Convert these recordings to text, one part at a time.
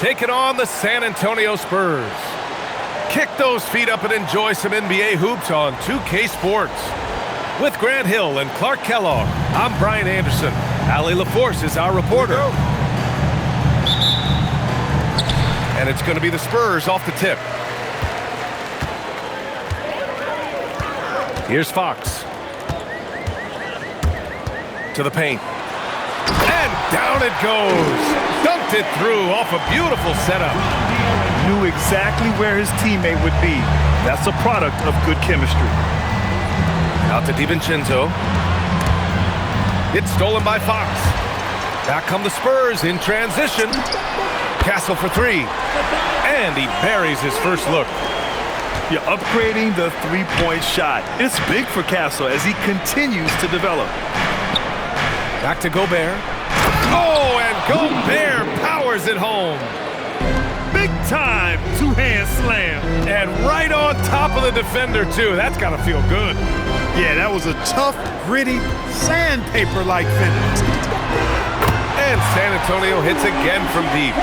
taking on the San Antonio Spurs. Kick those feet up and enjoy some NBA hoops on 2K Sports. With Grant Hill and Clark Kellogg, I'm Brian Anderson. Allie LaForce is our reporter. And it's going to be the Spurs off the tip. Here's Fox. To the paint. And down it goes. Dunked it through off a beautiful setup. Knew exactly where his teammate would be. That's a product of good chemistry. Out to DiVincenzo. It's stolen by Fox. Back come the Spurs in transition. Castle for three. And he buries his first look. You're upgrading the three-point shot. It's big for Castle as he continues to develop. Back to Gobert. Oh, and Gobert powers it home. Big time two-hand slam. And right on top of the defender, too. That's got to feel good. Yeah, that was a tough, gritty, sandpaper-like finish. And San Antonio hits again from deep.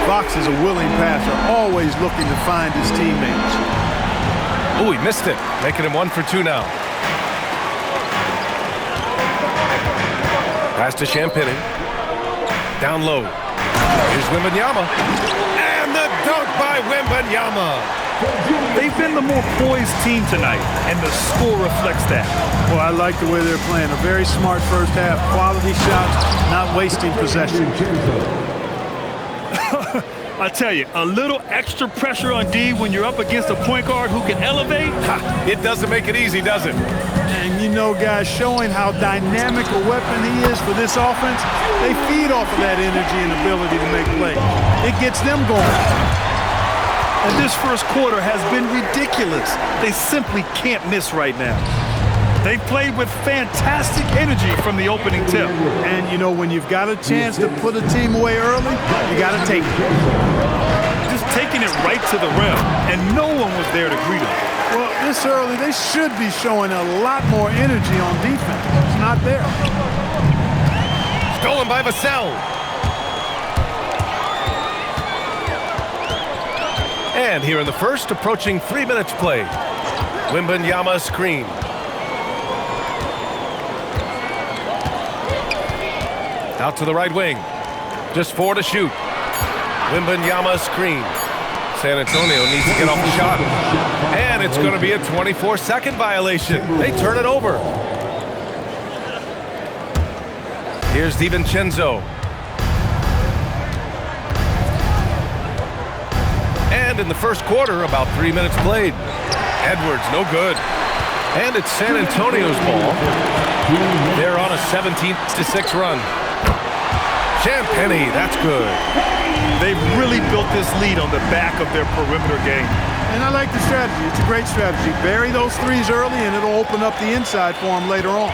Fox is a willing passer, always looking to find his teammates. Oh, he missed it, making him 1 for 2 now. Pass to Champagny. Down low. Here's Wembanyama. And the dunk by Wembanyama. They've been the more poised team tonight, and the score reflects that. Well, I like the way they're playing. A very smart first half. Quality shots, not wasting possession. I tell you, a little extra pressure on D when you're up against a point guard who can elevate. It doesn't make it easy, does it? And you know, guys, showing how dynamic a weapon he is for this offense, they feed off of that energy and ability to make plays. It gets them going. And this first quarter has been ridiculous. They simply can't miss right now. They played with fantastic energy from the opening tip. And, you know, when you've got a chance to put a team away early, you got to take it. Just taking it right to the rim, and no one was there to greet him. Well, this early, they should be showing a lot more energy on defense. It's not there. Stolen by Vassell. And here in the first, approaching 3 minutes played. Wembanyama screen. Out to the right wing. Just 4 to shoot. Wembanyama screen. San Antonio needs to get off the shot. And it's going to be a 24-second violation. They turn it over. Here's DiVincenzo. And in the first quarter, about 3 minutes played. Edwards, no good. And it's San Antonio's ball. They're on a 17-6 run. Champagny, that's good. They've really built this lead on the back of their perimeter game. And I like the strategy. It's a great strategy. Bury those threes early, and it'll open up the inside for them later on.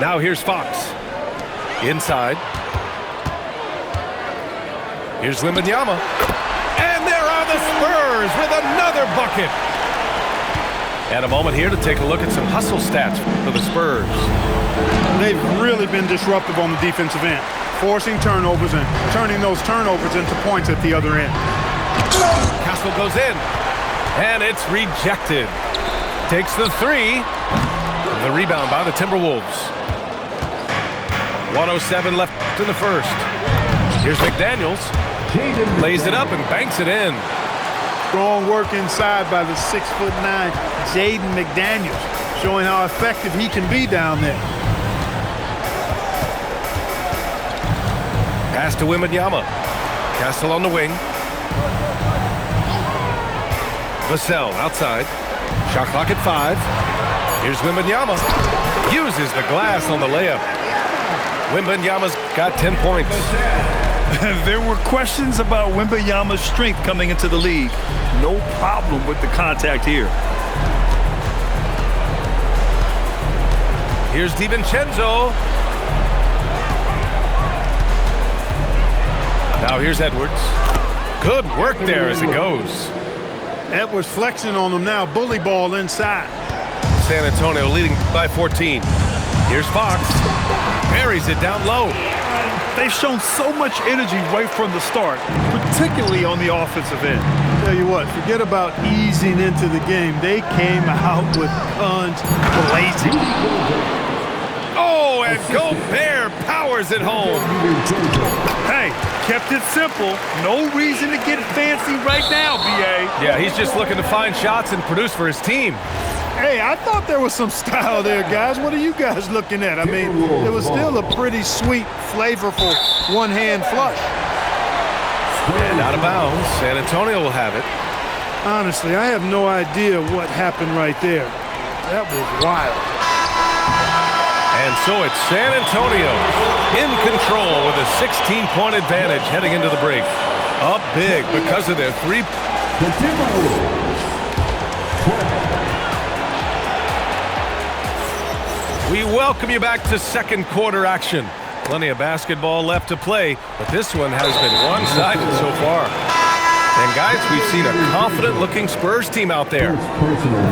Now here's Fox. Inside. Here's Wembanyama. And there are the Spurs with another bucket. And a moment here to take a look at some hustle stats for the Spurs. They've really been disruptive on the defensive end, forcing turnovers and turning those turnovers into points at the other end. Castle goes in, and it's rejected. Takes the three. The rebound by the Timberwolves. 1:07 left in the first. Here's McDaniels. Lays it up and banks it in. Strong work inside by the 6'9" Jaden McDaniels, showing how effective he can be down there. Pass to Wembanyama. Castle on the wing. Vassell outside. Shot clock at 5. Here's Wembanyama. Uses the glass on the layup. Wembanyama's got 10 points. There were questions about Wembanyama's strength coming into the league. No problem with the contact here. Here's DiVincenzo. Now here's Edwards. Good work there as it goes. Edwards flexing on them now. Bully ball inside. San Antonio leading by 14. Here's Fox. Buries it down low. They've shown so much energy right from the start, particularly on the offensive end. Tell you what, forget about easing into the game. They came out with guns blazing. Oh, and Gobert powers it home. Hey, kept it simple. No reason to get fancy right now, B.A. Yeah, he's just looking to find shots and produce for his team. Hey, I thought there was some style there, guys. What are you guys looking at? I mean, it was still a pretty sweet, flavorful one-hand flush. And out of bounds. San Antonio will have it. Honestly, I have no idea what happened right there. That was wild. And so it's San Antonio in control with a 16-point advantage heading into the break. Up big because of their three. We welcome you back to second quarter action. Plenty of basketball left to play, but this one has been one-sided so far. And guys, we've seen a confident-looking Spurs team out there.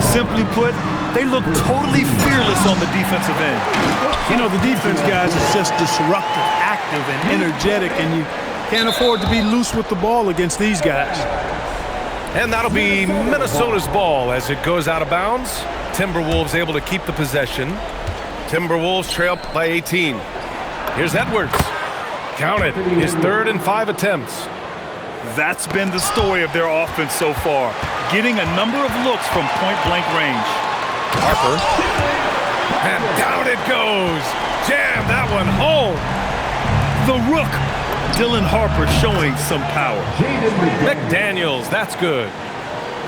Simply put, they look totally fearless on the defensive end. You know, the defense, guys, is just disruptive, active, and energetic, and you can't afford to be loose with the ball against these guys. And that'll be Minnesota's ball as it goes out of bounds. Timberwolves able to keep the possession. Timberwolves trail by 18. Here's Edwards. Count it. His 3rd and 5 attempts. That's been the story of their offense so far, getting a number of looks from point-blank range. Harper. And down it goes. Jam that one home. The Rook, Dylan Harper, showing some power. McDaniels, that's good.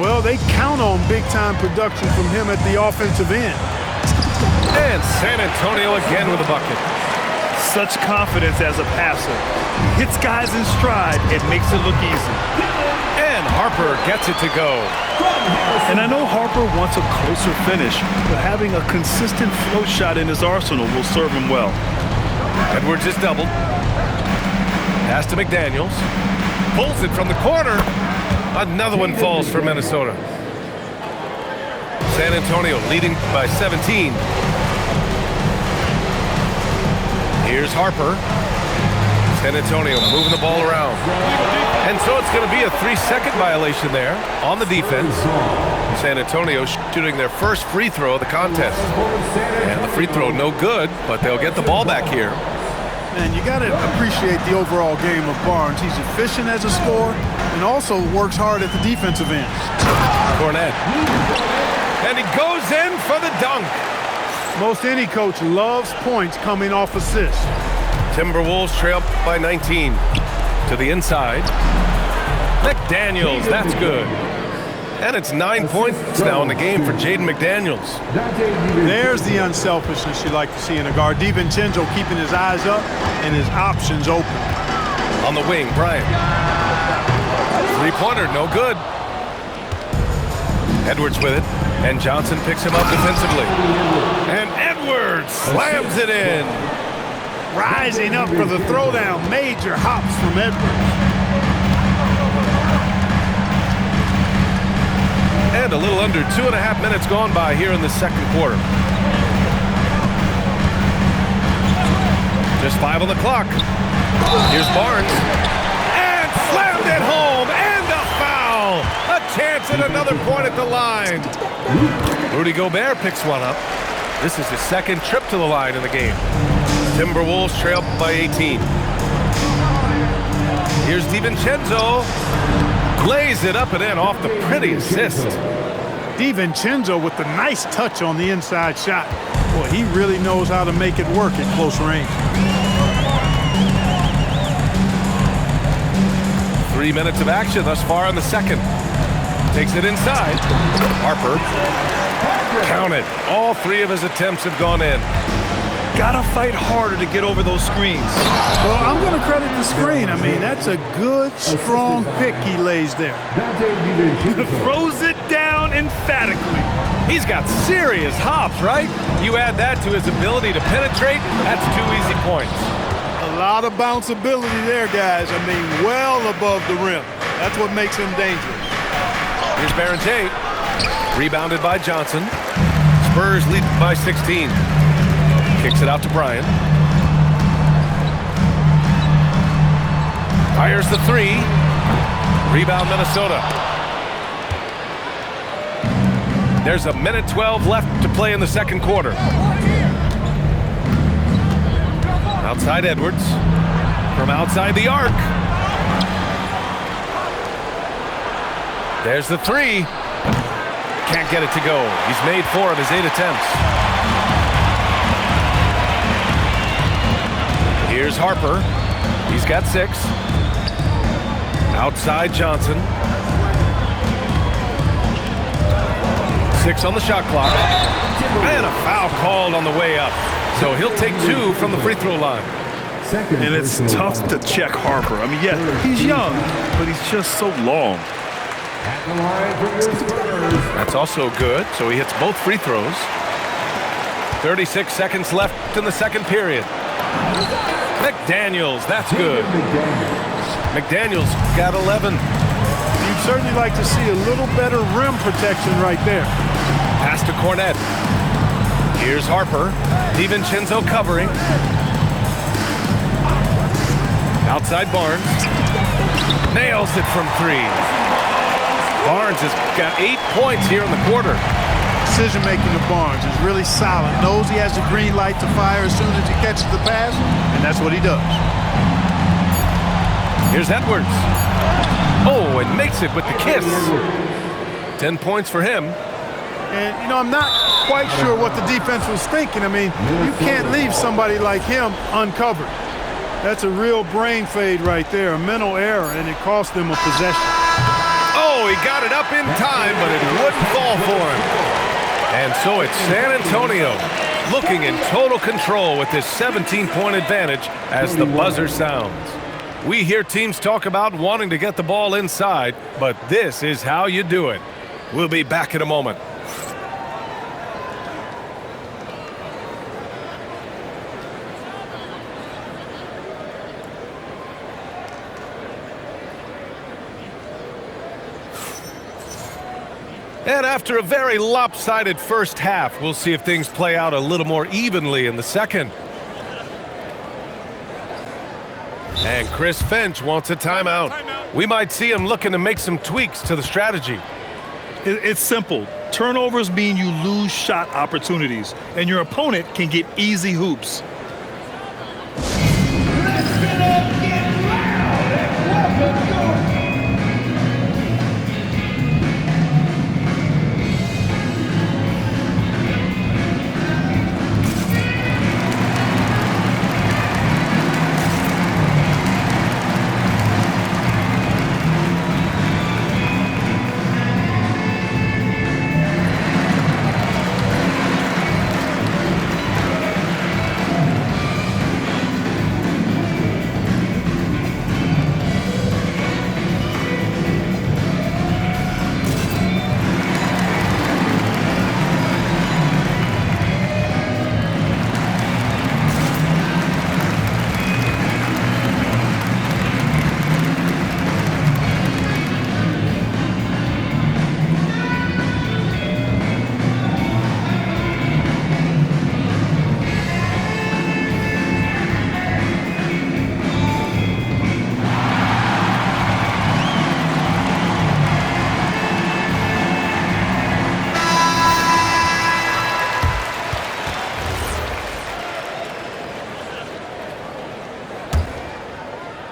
Well, they count on big-time production from him at the offensive end. And San Antonio again with a bucket. Such confidence as a passer. Hits guys in stride and makes it look easy. And Harper gets it to go. And I know Harper wants a closer finish, but having a consistent float shot in his arsenal will serve him well. Edwards is doubled. Pass to McDaniels. Pulls it from the corner. Another one falls for Minnesota. San Antonio leading by 17. Here's Harper. San Antonio moving the ball around. And so it's going to be a 3-second violation there on the defense. San Antonio shooting their first free throw of the contest. And the free throw no good, but they'll get the ball back here. Man, you got to appreciate the overall game of Barnes. He's efficient as a scorer and also works hard at the defensive end. Cornette. And he goes in for the dunk. Most any coach loves points coming off assists. Timberwolves trail by 19. To the inside. McDaniels, that's good. And it's 9 points now in the game for Jaden McDaniels. There's the unselfishness you like to see in a guard. DiVincenzo keeping his eyes up and his options open. On the wing, Bryant. Three-pointer, no good. Edwards with it, and Johnson picks him up defensively. And Edwards slams it in. Rising up for the throwdown. Major hops from Edwards. And a little under 2.5 minutes gone by here in the second quarter. Just 5 on the clock. Here's Barnes. And slammed it home. And a foul. A chance at another point at the line. Rudy Gobert picks one up. This is his second trip to the line in the game. Timberwolves trail by 18. Here's DiVincenzo. Lays it up and in off the pretty assist. DiVincenzo with the nice touch on the inside shot. Boy, he really knows how to make it work at close range. 3 minutes of action thus far in the second. Takes it inside. Harper. Count it. All 3 of his attempts have gone in. Gotta fight harder to get over those screens. Well, I'm going to credit the screen. I mean, that's a good, strong pick he lays there. Throws it down emphatically. He's got serious hops, right? You add that to his ability to penetrate, that's 2 easy points. A lot of bounceability there, guys. I mean, well above the rim. That's what makes him dangerous. Here's Baron J. Rebounded by Johnson. Spurs lead by 16. Kicks it out to Bryant. Fires the three. Rebound, Minnesota. There's a minute 12 left to play in the second quarter. Outside Edwards. From outside the arc. There's the three. Can't get it to go. He's made 4 of his 8 attempts. Here's Harper. He's got 6. Outside Johnson. 6 on the shot clock. And a foul called on the way up. So he'll take 2 from the free throw line. And it's tough to check Harper. I mean, yeah, he's young, but he's just so long. That's also good. So he hits both free throws. 36 seconds left in the second period. McDaniels, that's good. McDaniels got 11. You'd certainly like to see a little better rim protection right there. Pass to Cornette. Here's Harper. DiVincenzo covering. Outside Barnes. Nails it from 3. Barnes has got 8 points here in the quarter. Decision-making of Barnes is really solid. Knows he has a green light to fire as soon as he catches the pass, and that's what he does. Here's Edwards. Oh, and makes it with the kiss. 10 points for him. And, you know, I'm not quite sure what the defense was thinking. I mean, you can't leave somebody like him uncovered. That's a real brain fade right there, a mental error, and it cost them a possession. Oh, he got it up in time, but it wouldn't fall for him. And so it's San Antonio looking in total control with this 17-point advantage as the buzzer sounds. We hear teams talk about wanting to get the ball inside, but this is how you do it. We'll be back in a moment. And after a very lopsided first half, we'll see if things play out a little more evenly in the second. And Chris Finch wants a timeout. We might see him looking to make some tweaks to the strategy. It's simple. Turnovers mean you lose shot opportunities, and your opponent can get easy hoops.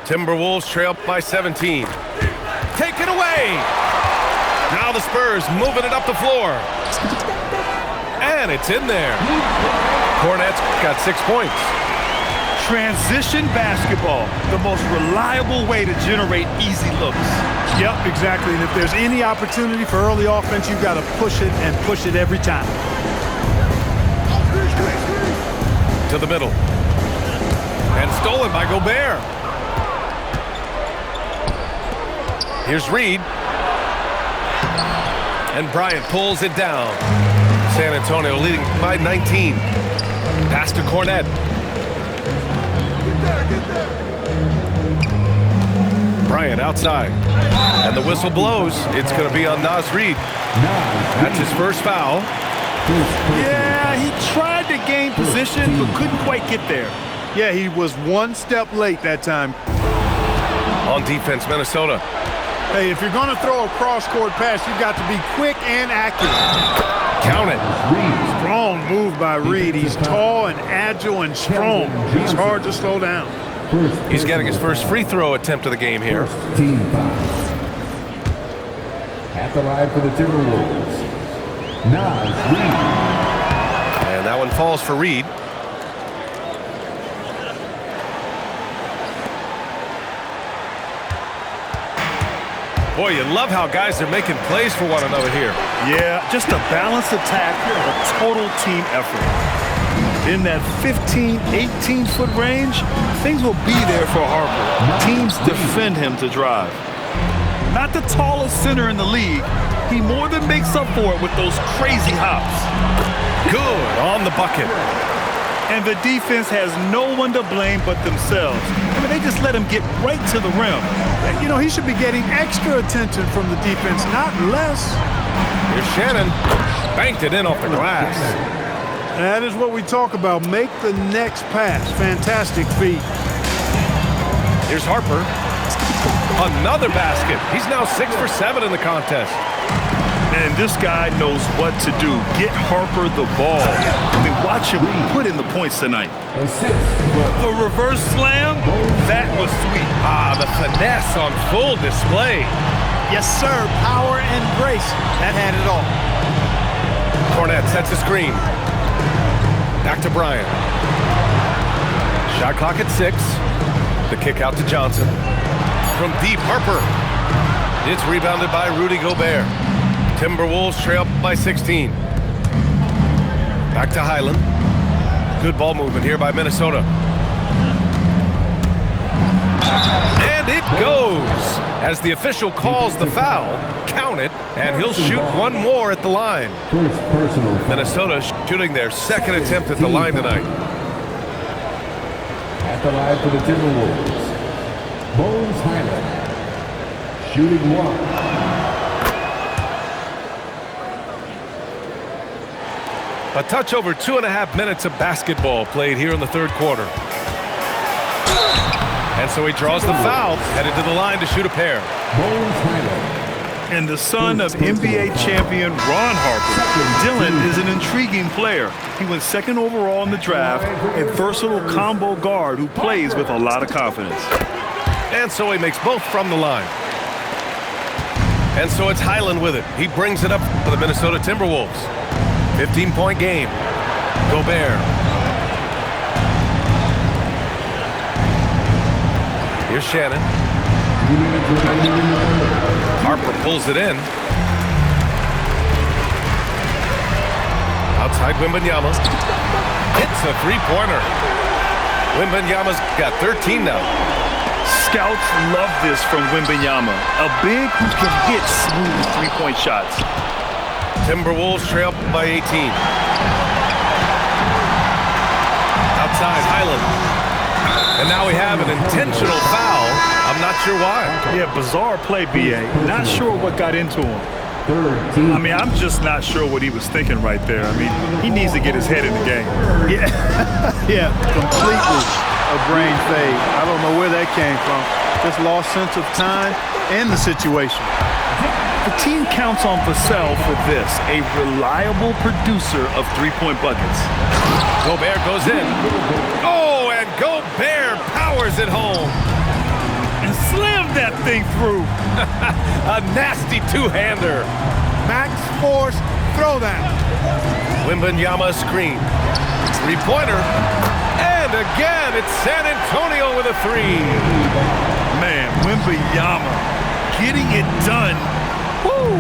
Timberwolves trail by 17. Taken away! Now the Spurs moving it up the floor. And it's in there. Cornette's got 6 points. Transition basketball, the most reliable way to generate easy looks. Yep, exactly. And if there's any opportunity for early offense, you've got to push it and push it every time. To the middle. And stolen by Gobert. Here's Reed. And Bryant pulls it down. San Antonio leading by 19. Pass to Cornette. Bryant outside. And the whistle blows. It's going to be on Naz Reid. That's his first foul. Yeah, he tried to gain position, but couldn't quite get there. Yeah, he was one step late that time. on defense, Minnesota. Hey, if you're going to throw a cross-court pass, you've got to be quick and accurate. Count it. Strong move by Reed. He's tall and agile and strong. He's hard to slow down. He's getting his first free throw attempt of the game here. Team foul. At the line for the Timberwolves, Reed. And that one falls for Reed. Boy, you love how guys are making plays for one another here. Yeah, just a balanced attack, a total team effort. In that 15, 18-foot range, things will be there for Harper. Teams defend him to drive. Not the tallest center in the league, he more than makes up for it with those crazy hops. Good on the bucket. And the defense has no one to blame but themselves. I mean, they just let him get right to the rim. You know, he should be getting extra attention from the defense, not less. Here's Shannon. Banked it in off the glass. That is what we talk about. Make the next pass. Fantastic feat. Here's Harper. Another basket. He's now 6 for 7 in the contest. And this guy knows what to do. Get Harper the ball. I mean, watch him put in the points tonight. The reverse slam, that was sweet. Ah, the finesse on full display. Yes, sir. Power and grace. That had it all. Cornette sets a screen. Back to Bryant. Shot clock at 6. The kick out to Johnson. From deep, Harper. It's rebounded by Rudy Gobert. Timberwolves trail by 16. Back to Highland. Good ball movement here by Minnesota. And it goes! As the official calls the foul, count it, and he'll shoot one more at the line. Minnesota shooting their second attempt at the line tonight. At the line for the Timberwolves, Bones Highland. Shooting one. A touch over 2.5 minutes of basketball played here in the third quarter. And so he draws the foul, headed to the line to shoot a pair. And the son of NBA champion Ron Harper, Dylan is an intriguing player. He went second overall in the draft, a versatile combo guard who plays with a lot of confidence. And so he makes both from the line. And so it's Highland with it. He brings it up for the Minnesota Timberwolves. 15-point game. Gobert. Here's Shannon. Harper pulls it in. Outside Wembanyama. It's a three-pointer. Wembanyama's got 13 now. Scouts love this from Wembanyama. A big who can hit smooth three-point shots. Timberwolves trail by 18. Outside, Highland. And now we have an intentional foul. I'm not sure why. Yeah, bizarre play, B.A. Not sure what got into him. I mean, I'm just not sure what he was thinking right there. I mean, he needs to get his head in the game. Yeah, yeah, completely a brain fade. I don't know where that came from. Just lost sense of time and the situation. The team counts on Vassell for this, a reliable producer of three-point buckets. Gobert goes in. Oh, and Gobert powers it home. And slammed that thing through. A nasty two-hander. Max force throwdown. Wembanyama screen. Three-pointer. And again, it's San Antonio with a three. Man, Wembanyama getting it done. Woo!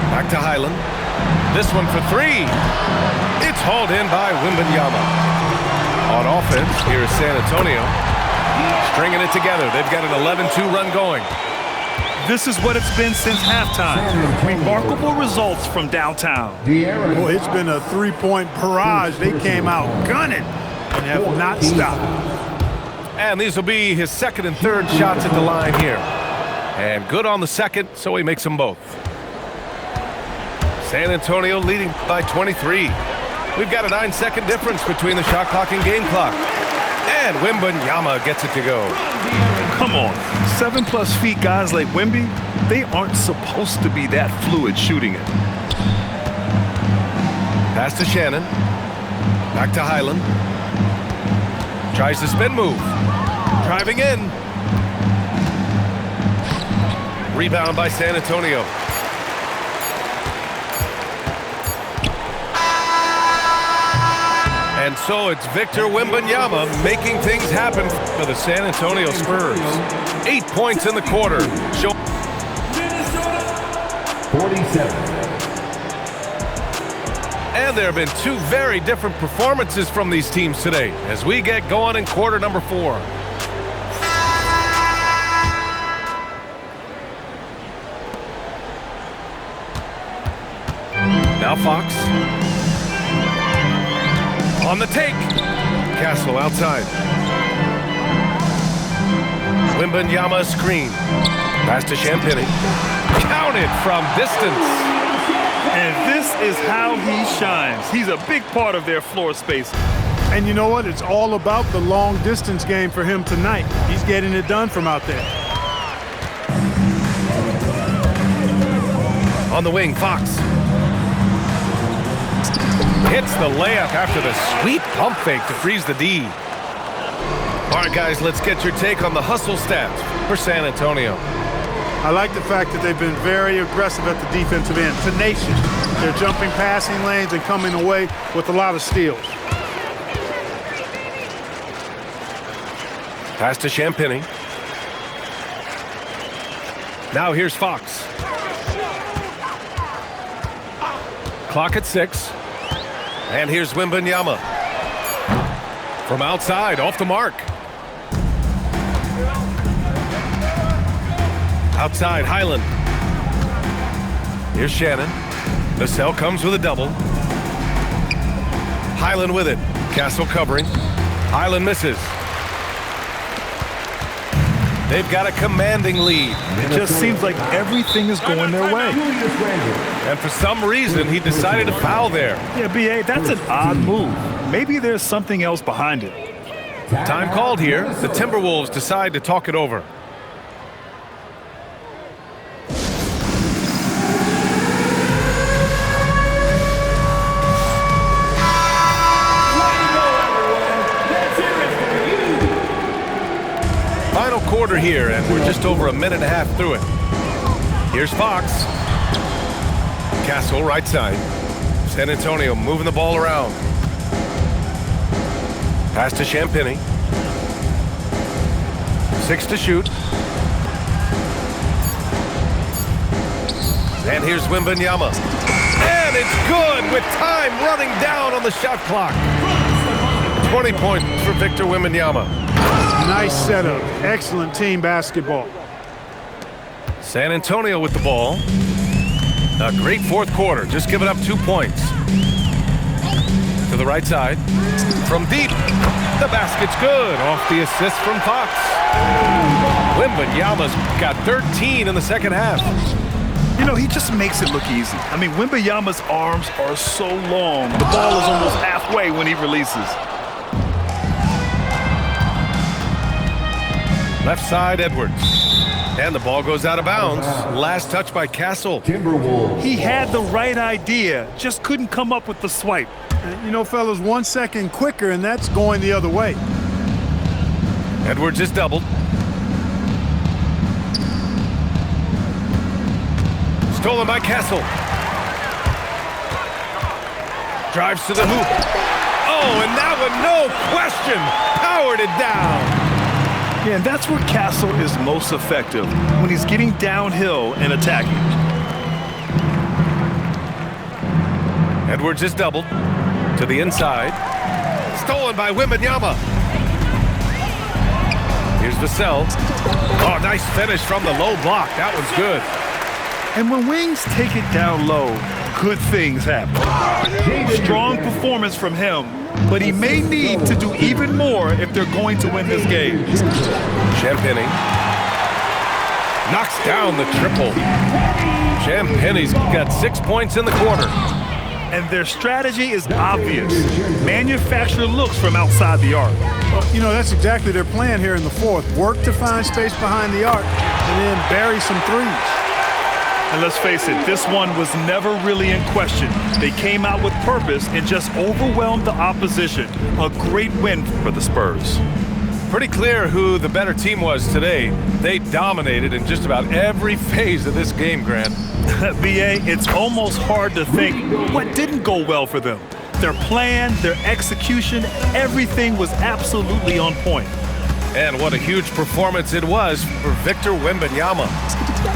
Back to Highland. This one for three. It's hauled in by Wembanyama. On offense, here's San Antonio. Stringing it together. They've got an 11-2 run going. This is what it's been since halftime. Remarkable results from downtown. Boy, it's been a three-point barrage. They came out gunning and have not stopped. And these will be his second and third shots at the line here. And good on the second, so he makes them both. San Antonio leading by 23. We've got a 9-second difference between the shot clock and game clock. And Wembanyama gets it to go. Come on, 7+ feet guys like Wemby, they aren't supposed to be that fluid shooting it. Pass to Shannon. Back to Highland. Tries the spin move. Driving in. Rebound by San Antonio. And so it's Victor Wembanyama making things happen for the San Antonio Spurs. 8 points in the quarter. 47. And there have been two very different performances from these teams today as we get going in quarter number 4. Now Fox. On the take. Castle outside. Wembanyama screen. Pass to Champagny. Counted from distance. And this is how he shines. He's a big part of their floor space. And you know what? It's all about the long distance game for him tonight. He's getting it done from out there. On the wing, Fox. Hits the layup after the sweet pump fake to freeze the D. All right, guys, let's get your take on the hustle stats for San Antonio. I like the fact that they've been very aggressive at the defensive end, tenacious. They're jumping passing lanes and coming away with a lot of steals. Pass to Champagny. Now here's Fox. Clock at 6. And here's Wembanyama. From outside, off the mark. Outside, Highland. Here's Shannon. Vassell comes with a double. Highland with it. Castle covering. Highland misses. They've got a commanding lead. It just seems like everything is going their way. And for some reason, he decided to foul there. Yeah, B.A., that's an odd move. Maybe there's something else behind it. Time called here. The Timberwolves decide to talk it over. Final quarter here, and we're just over a minute and a half through it. Here's Fox. Castle right side. San Antonio moving the ball around. Pass to Champagny. 6 to shoot. And here's Wembanyama. And it's good with time running down on the shot clock. 20 points for Victor Wembanyama. Nice setup. Excellent team basketball. San Antonio with the ball. A great fourth quarter. Just giving up 2 points. To the right side. From deep. The basket's good. Off the assist from Fox. Wembanyama's got 13 in the second half. You know, he just makes it look easy. I mean, Wembanyama's arms are so long. The ball is almost halfway when he releases. Left side, Edwards. And the ball goes out of bounds. Last touch by Castle. Timberwolves. He had the right idea, just couldn't come up with the swipe. You know, fellas, 1 second quicker, and that's going the other way. Edwards is doubled. Stolen by Castle. Drives to the hoop. Oh, and that one, no question, powered it down. Yeah, and that's where Castle is most effective, when he's getting downhill and attacking. Edwards is doubled to the inside. Stolen by Wembanyama. Here's Vassell. Oh, nice finish from the low block. That one's good. And when wings take it down low, good things happen. Strong performance from him, but he may need to do even more if they're going to win this game. Champagny knocks down the triple. Champagny's got 6 points in the quarter. And their strategy is obvious. Manufacture looks from outside the arc. Well, you know, that's exactly their plan here in the fourth. Work to find space behind the arc and then bury some threes. And let's face it, this one was never really in question. They came out with purpose and just overwhelmed the opposition. A great win for the Spurs. Pretty clear who the better team was today. They dominated in just about every phase of this game, Grant. BA, it's almost hard to think what didn't go well for them. Their plan, their execution, everything was absolutely on point. And what a huge performance it was for Victor Wembanyama.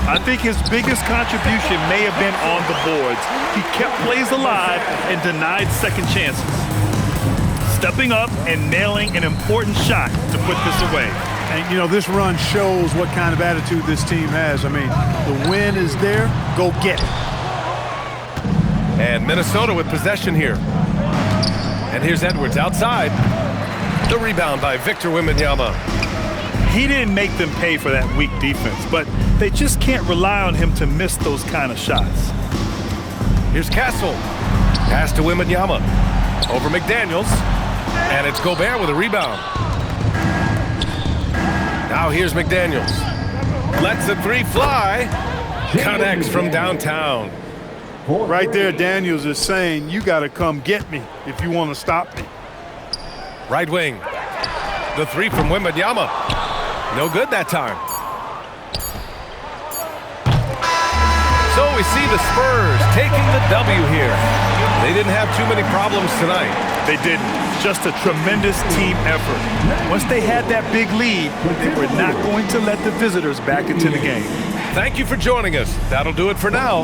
I think his biggest contribution may have been on the boards. He kept plays alive and denied second chances. Stepping up and nailing an important shot to put this away. And, you know, this run shows what kind of attitude this team has. I mean, the win is there. Go get it. And Minnesota with possession here. And here's Edwards outside. The rebound by Victor Wembanyama. He didn't make them pay for that weak defense, but they just can't rely on him to miss those kind of shots. Here's Castle. Pass to Wembanyama. Over McDaniels. And it's Gobert with a rebound. Now here's McDaniels. Lets the three fly. Connects from downtown. Right there, Daniels is saying, you got to come get me if you want to stop me. Right wing. The three from Wembanyama. No good that time. So we see the Spurs taking the W here. They didn't have too many problems tonight. They didn't. Just a tremendous team effort. Once they had that big lead, they were not going to let the visitors back into the game. Thank you for joining us. That'll do it for now.